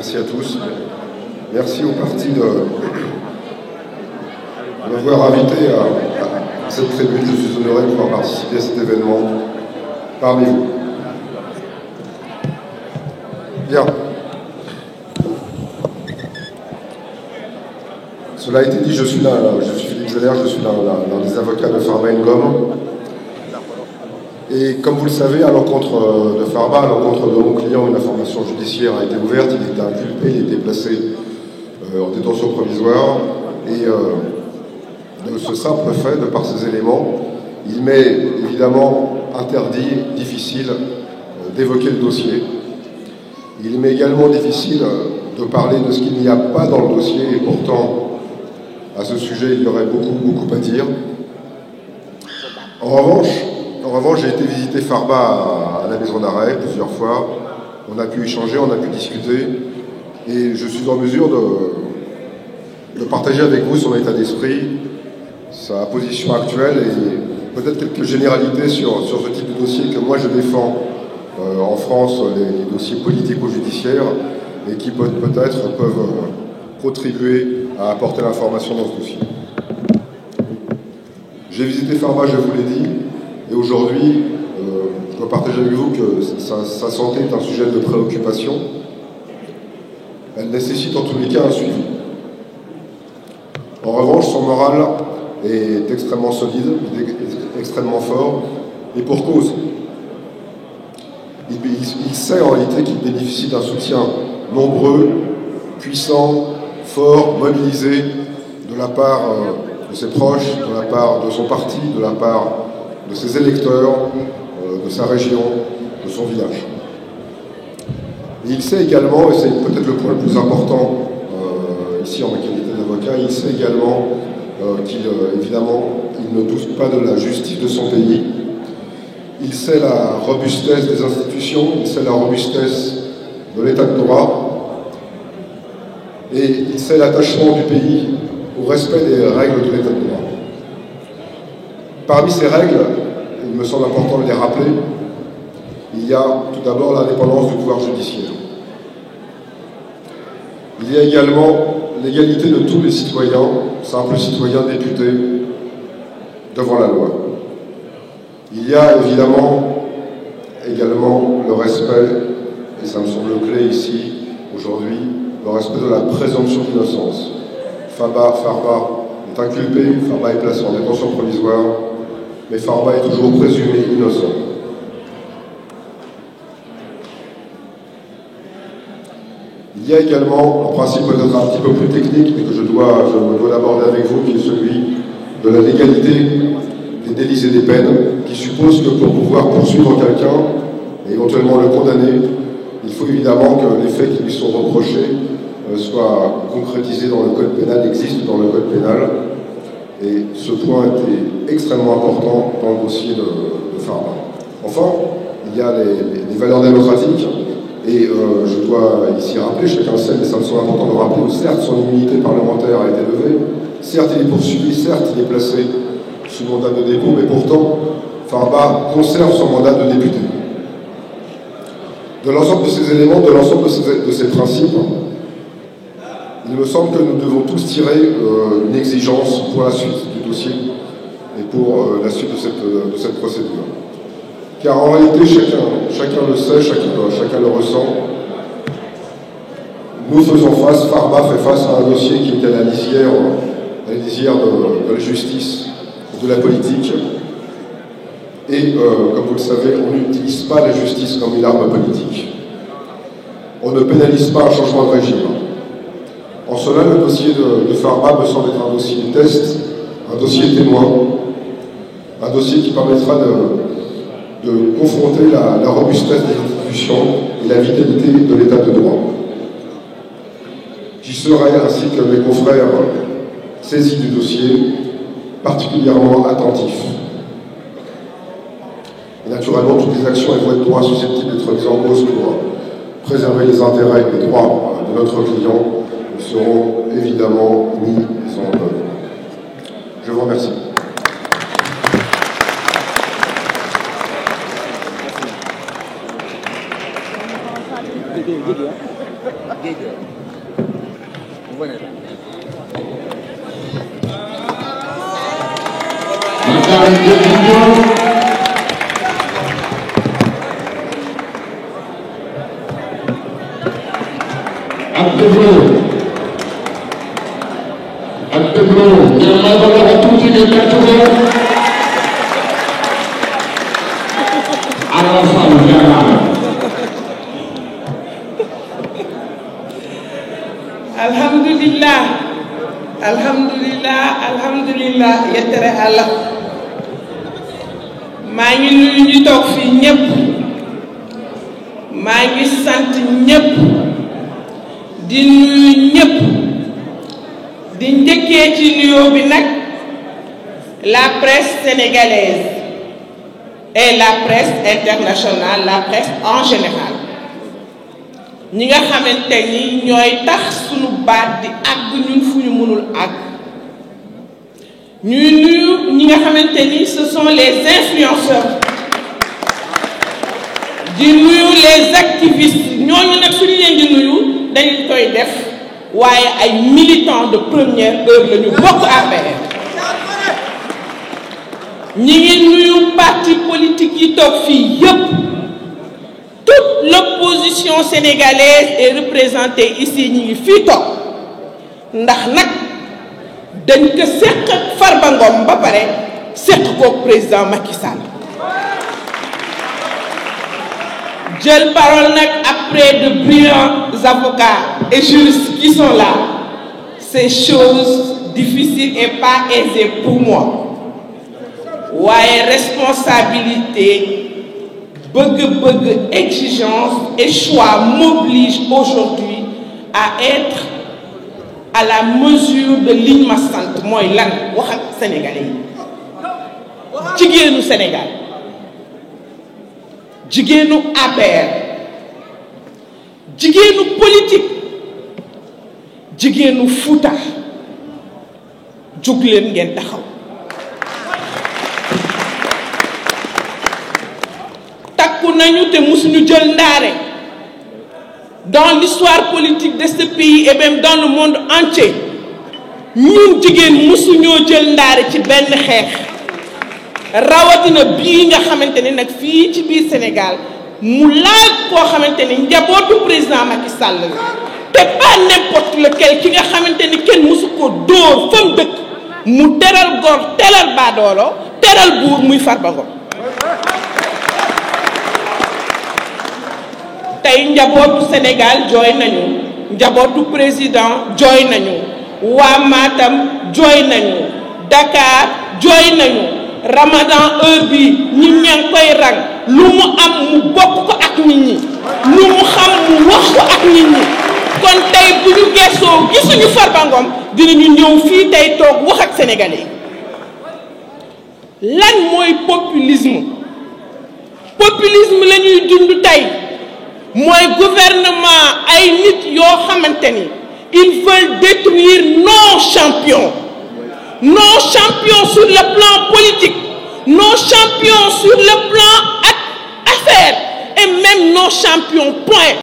Merci à tous. Merci au parti de m'avoir invité à cette tribune. Je suis honoré de pouvoir participer à cet événement parmi vous. Bien. Cela a été dit, je suis Philippe Zeller, je suis l'un des avocats de Farba Ngom. Et comme vous le savez, à l'encontre de Farba, à l'encontre de mon client, une information judiciaire a été ouverte, il était inculpé, il était placé en détention provisoire. Et de ce simple fait, de par ces éléments, il m'est évidemment interdit, difficile, d'évoquer le dossier. Il m'est également difficile de parler de ce qu'il n'y a pas dans le dossier, et pourtant, à ce sujet, il y aurait beaucoup à dire. En revanche, j'ai été visiter Farba à la maison d'arrêt plusieurs fois. On a pu échanger, on a pu discuter, et je suis en mesure de partager avec vous son état d'esprit, sa position actuelle et peut-être quelques généralités sur ce type de dossier que moi je défends en France, les dossiers politico-judiciaires, et qui peut-être peuvent contribuer à apporter l'information dans ce dossier. J'ai visité Farba, je vous l'ai dit, et aujourd'hui, je dois partager avec vous que sa santé est un sujet de préoccupation. Elle nécessite en tous les cas un suivi. En revanche, son moral est extrêmement solide, extrêmement fort, et pour cause. Il sait en réalité qu'il bénéficie d'un soutien nombreux, puissant, fort, mobilisé de la part de ses proches, de la part de son parti, de la part de ses électeurs, de sa région, de son village. Et il sait également, et c'est peut-être le point le plus important ici en ma qualité d'avocat, il sait également évidemment, il ne doute pas de la justice de son pays. Il sait la robustesse des institutions, il sait la robustesse de l'état de droit, et il sait l'attachement du pays au respect des règles de l'état de droit. Parmi ces règles, il me semble important de les rappeler, il y a tout d'abord l'indépendance du pouvoir judiciaire. Il y a également l'égalité de tous les citoyens, simples citoyens députés, devant la loi. Il y a évidemment également le respect, et ça me semble clé ici, aujourd'hui, le respect de la présomption d'innocence. Farba est inculpé, Farba est placé en détention provisoire, mais Farba est toujours présumé innocent. Il y a également un principe peut-être un petit peu plus technique, mais que je me dois l'aborder avec vous, qui est celui de la légalité des délits et des peines, qui suppose que pour pouvoir poursuivre quelqu'un, et éventuellement le condamner, il faut évidemment que les faits qui lui sont reprochés soient concrétisés dans le code pénal, existent dans le code pénal, et ce point était extrêmement important dans le dossier de Farba. Enfin, il y a les valeurs démocratiques, et je dois ici rappeler, chacun le sait, mais ça me semble important de rappeler, certes son immunité parlementaire a été levée, certes il est poursuivi, certes il est placé sous mandat de dépôt, mais pourtant Farba conserve son mandat de député. De l'ensemble de ces éléments, de l'ensemble de ces principes, il me semble que nous devons tous tirer une exigence pour la suite du dossier et pour la suite de cette procédure. Car en réalité, chacun le sait, chacun le ressent. Nous faisons face, Farba fait face à un dossier qui est à la lisière de la justice, de la politique. Et comme vous le savez, on n'utilise pas la justice comme une arme politique. On ne pénalise pas un changement de régime. En cela, le dossier de Farba me semble être un dossier test, un dossier témoin, un dossier qui permettra de confronter la robustesse des institutions et la vitalité de l'état de droit. J'y serai, ainsi que mes confrères saisis du dossier, particulièrement attentifs. Et naturellement, toutes les actions et voies de droit susceptibles d'être mises en cause pour préserver les intérêts et les droits de notre client seront évidemment mis en œuvre. Je vous remercie. Gede ya. alhamdulillah yettere Allah maa ngi nuyu ñu toog fii ñëpp maa ngi sant ñëpp di nuyu ñëpp di njëkkee ci nuyoo bi nag la presse sénégalaise et la presse internationale, la presse en général ñi nga xamante ni ñooy tax sunu baat di àgg ñun fu ñu mënul àgg ñuy nuyu ñi nga xamante ni ce sont les influenceurs di nuyu les activistes ñooñu nag suñu leen di nuyu dañu koy def waaye ay militants de première heure la ñu bokk APR ñi ngi nuyu parti politique yi toog fii yépp toute l'opposition sénégalaise est représentée ici ñi ngi fii toog ndax nag dañ ko seq Farba Ngom ba pare seq koog président Macky Sall jël parole nag après de brillants avocats et juristes qui sont là c'est chose difficile et pas aisée pour moi waaye responsabilité bëgg-bëgg exigence et choix m'oblige aujourd'hui à être à la mesure de liñ ma sant mooy lan wax ak sénégalais yi jigéenu Sénégal jigéenu APR jigéenu politique jigéenu Fouta jóg leen ngeen taxaw takku nañu te musuñu jël ndaare dans l'histoire politique de ce pays et même dans le monde entier ñun jigéen musuñoo jël ndaare ci benn xeex rawatina bii nga xamante ne nag fii ci biir Sénégal mu laal koo xamante ni njabootu président Macky Sall la te pas n'importe lequel ki nga xamante ni kenn musu ko dóor fa mu dëkk mu teral góor teral baadoolo teral buur muy Farba Ngom tey njabootu Sénégal jooy nañu njabootu président jooy nañu waa Matam jooy nañu Dakar jooy nañu Ramadan heure bi ñi ñang koy rang lu mu am mu bokk ko ak nit ñi lu mu xam mu wax ko ak nit ñi kon tey bu ñu gëstoo gisuñu Farba Ngom dinañu ñëw fii tey toog wax ak sénégalais lan mooy populisme populisme la ñuy dund tey mooy gouvernement ay nit yoo xamante ni ils veulent détruire nos champions sur le plan politique nos champions sur le plan affaires et même nos champions point